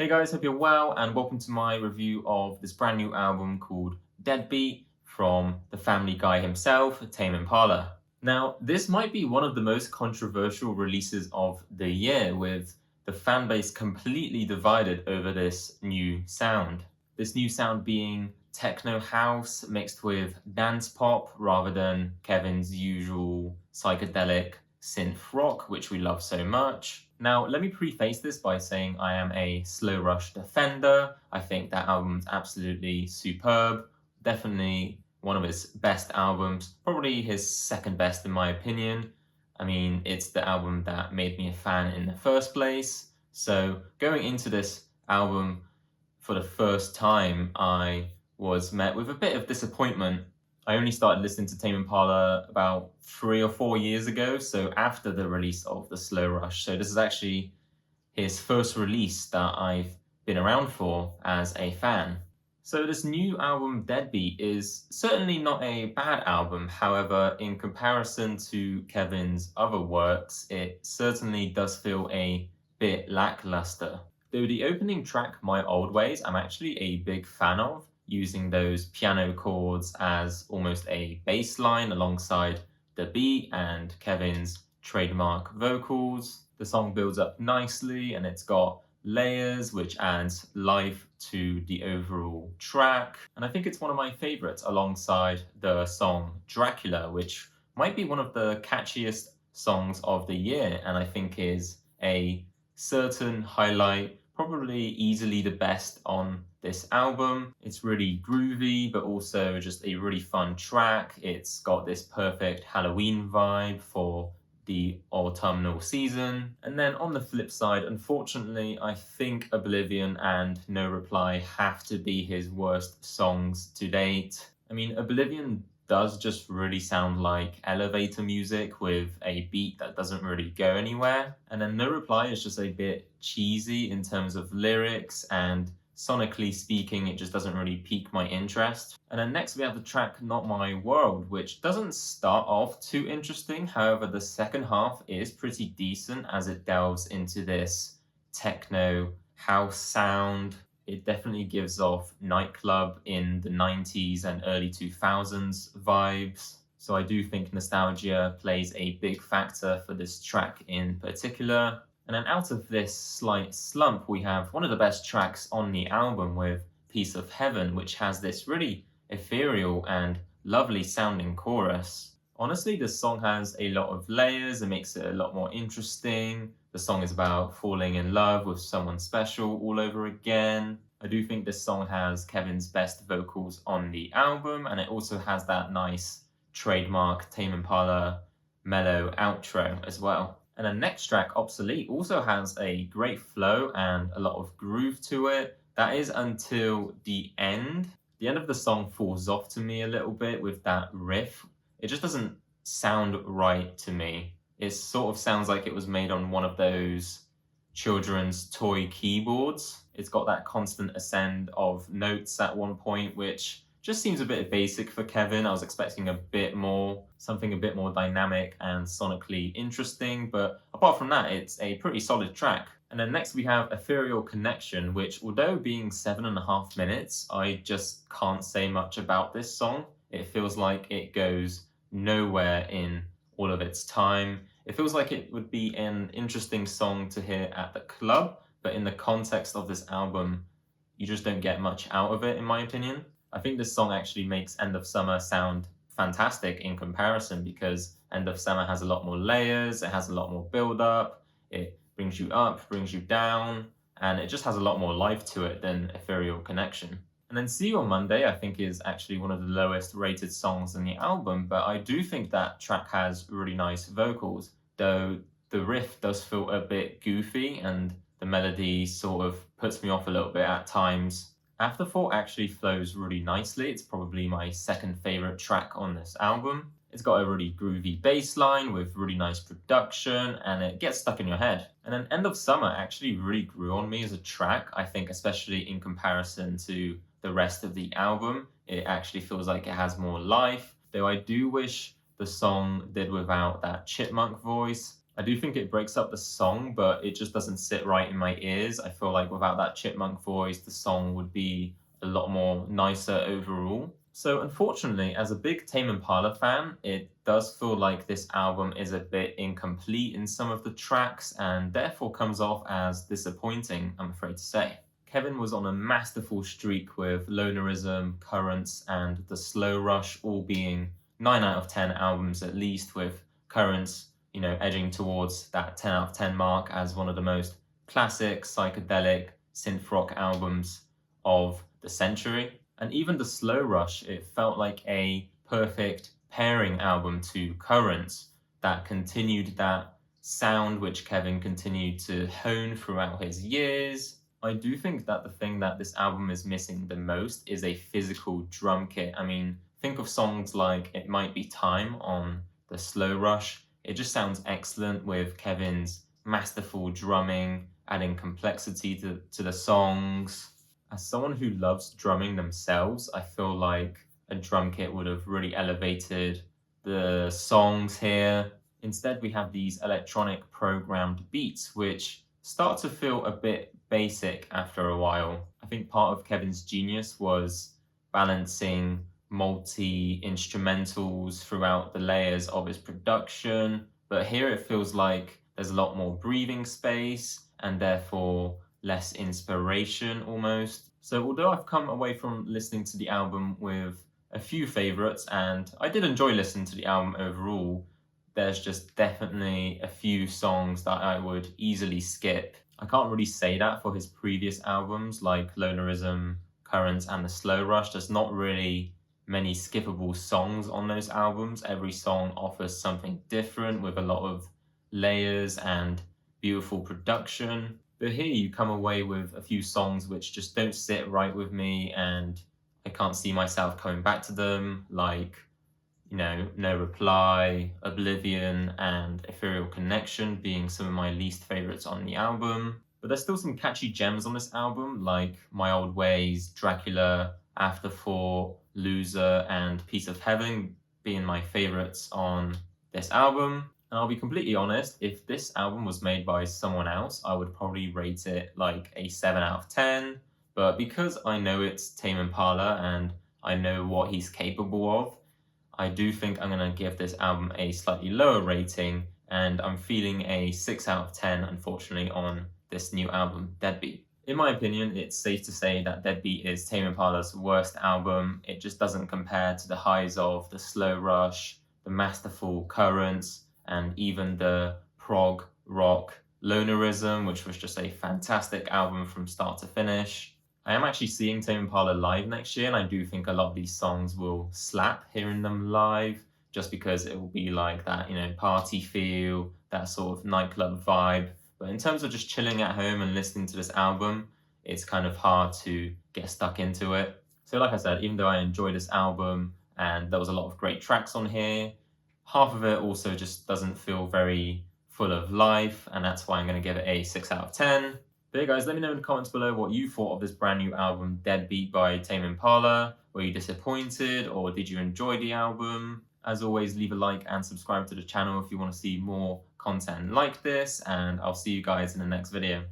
Hey guys, hope you're well, and welcome to my review of this brand new album called Deadbeat from the Family Guy himself, Tame Impala. Now, this might be one of the most controversial releases of the year, with the fan base completely divided over this new sound. This new sound being techno house mixed with dance pop rather than Kevin's usual psychedelic synth rock, which we love so much. Now, let me preface this by saying I am a Slow Rush defender. I think that album's absolutely superb. Definitely one of his best albums, probably his second best in my opinion. I mean, it's the album that made me a fan in the first place. So, going into this album for the first time, I was met with a bit of disappointment. I only started listening to Tame Impala about 3 or 4 years ago, so after the release of the Slow Rush. So this is actually his first release that I've been around for as a fan. So this new album, Deadbeat, is certainly not a bad album. However, in comparison to Kevin's other works, it certainly does feel a bit lackluster. Though the opening track, My Old Ways, I'm actually a big fan of, using those piano chords as almost a bass line alongside the beat and Kevin's trademark vocals. The song builds up nicely and it's got layers which adds life to the overall track. And I think it's one of my favorites alongside the song Dracula, which might be one of the catchiest songs of the year and I think is a certain highlight, probably easily the best on this album. It's really groovy, but also just a really fun track. It's got this perfect Halloween vibe for the autumnal season. And then on the flip side, unfortunately, I think Oblivion and No Reply have to be his worst songs to date. I mean, Oblivion does just really sound like elevator music with a beat that doesn't really go anywhere. And then No Reply is just a bit cheesy in terms of lyrics, and sonically speaking, it just doesn't really pique my interest. And then next we have the track Not My World, which doesn't start off too interesting. However, the second half is pretty decent as it delves into this techno house sound. It definitely gives off nightclub in the 90s and early 2000s vibes. So I do think nostalgia plays a big factor for this track in particular. And then out of this slight slump, we have one of the best tracks on the album with Piece of Heaven, which has this really ethereal and lovely sounding chorus. Honestly, this song has a lot of layers. It makes it a lot more interesting. The song is about falling in love with someone special all over again. I do think this song has Kevin's best vocals on the album, and it also has that nice trademark Tame Impala mellow outro as well. And the next track, Obsolete, also has a great flow and a lot of groove to it. That is until the end. The end of the song falls off to me a little bit with that riff. It just doesn't sound right to me. It sort of sounds like it was made on one of those children's toy keyboards. It's got that constant ascend of notes at one point, which just seems a bit basic for Kevin. I was expecting a bit more, something a bit more dynamic and sonically interesting, but apart from that, it's a pretty solid track. And then next we have Ethereal Connection, which although being 7.5 minutes, I just can't say much about this song. It feels like it goes nowhere in all of its time. It feels like it would be an interesting song to hear at the club, but in the context of this album, you just don't get much out of it, in my opinion. I think this song actually makes End of Summer sound fantastic in comparison because End of Summer has a lot more layers, it has a lot more build up, it brings you up, brings you down, and it just has a lot more life to it than Ethereal Connection. And then See You on Monday, I think, is actually one of the lowest rated songs in the album, but I do think that track has really nice vocals, though the riff does feel a bit goofy and the melody sort of puts me off a little bit at times. Afterthought actually flows really nicely. It's probably my second favorite track on this album. It's got a really groovy bass line with really nice production and it gets stuck in your head. And then End of Summer actually really grew on me as a track, I think, especially in comparison to the rest of the album. It actually feels like it has more life, though I do wish the song did without that chipmunk voice. I do think it breaks up the song, but it just doesn't sit right in my ears. I feel like without that chipmunk voice, the song would be a lot more nicer overall. So unfortunately, as a big Tame Impala fan, it does feel like this album is a bit incomplete in some of the tracks and therefore comes off as disappointing, I'm afraid to say. Kevin was on a masterful streak with Lonerism, Currents, and The Slow Rush all being 9 out of 10 albums at least, with Currents, edging towards that 10 out of 10 mark as one of the most classic psychedelic synth rock albums of the century. And even The Slow Rush, it felt like a perfect pairing album to Currents that continued that sound which Kevin continued to hone throughout his years. I do think that the thing that this album is missing the most is a physical drum kit. I mean, think of songs like It Might Be Time on The Slow Rush. It just sounds excellent with Kevin's masterful drumming, adding complexity to the songs. As someone who loves drumming themselves, I feel like a drum kit would have really elevated the songs here. Instead, we have these electronic programmed beats, which start to feel a bit basic after a while. I think part of Kevin's genius was balancing multi-instrumentals throughout the layers of his production, but here it feels like there's a lot more breathing space and therefore less inspiration almost. So although I've come away from listening to the album with a few favorites, and I did enjoy listening to the album overall, there's just definitely a few songs that I would easily skip. I can't really say that for his previous albums like Lonerism, Currents, and The Slow Rush. There's not really many skippable songs on those albums. Every song offers something different with a lot of layers and beautiful production. But here you come away with a few songs which just don't sit right with me and I can't see myself coming back to them, like No Reply, Oblivion, and Ethereal Connection being some of my least favorites on the album. But there's still some catchy gems on this album, like My Old Ways, Dracula, Afterthought, Loser, and Piece of Heaven being my favorites on this album. And I'll be completely honest, if this album was made by someone else, I would probably rate it like a 7 out of 10. But because I know it's Tame Impala and I know what he's capable of, I do think I'm going to give this album a slightly lower rating, and I'm feeling a 6 out of 10, unfortunately, on this new album, Deadbeat. In my opinion, it's safe to say that Deadbeat is Tame Impala's worst album. It just doesn't compare to the highs of The Slow Rush, the masterful Currents, and even the prog rock Lonerism, which was just a fantastic album from start to finish. I am actually seeing Tame Impala live next year, and I do think a lot of these songs will slap hearing them live, just because it will be like that, party feel, that sort of nightclub vibe. But in terms of just chilling at home and listening to this album, it's kind of hard to get stuck into it. So like I said, even though I enjoyed this album and there was a lot of great tracks on here, half of it also just doesn't feel very full of life, and that's why I'm going to give it a 6 out of 10. But hey guys, let me know in the comments below what you thought of this brand new album, Deadbeat by Tame Impala. Were you disappointed or did you enjoy the album? As always, leave a like and subscribe to the channel if you want to see more content like this, and I'll see you guys in the next video.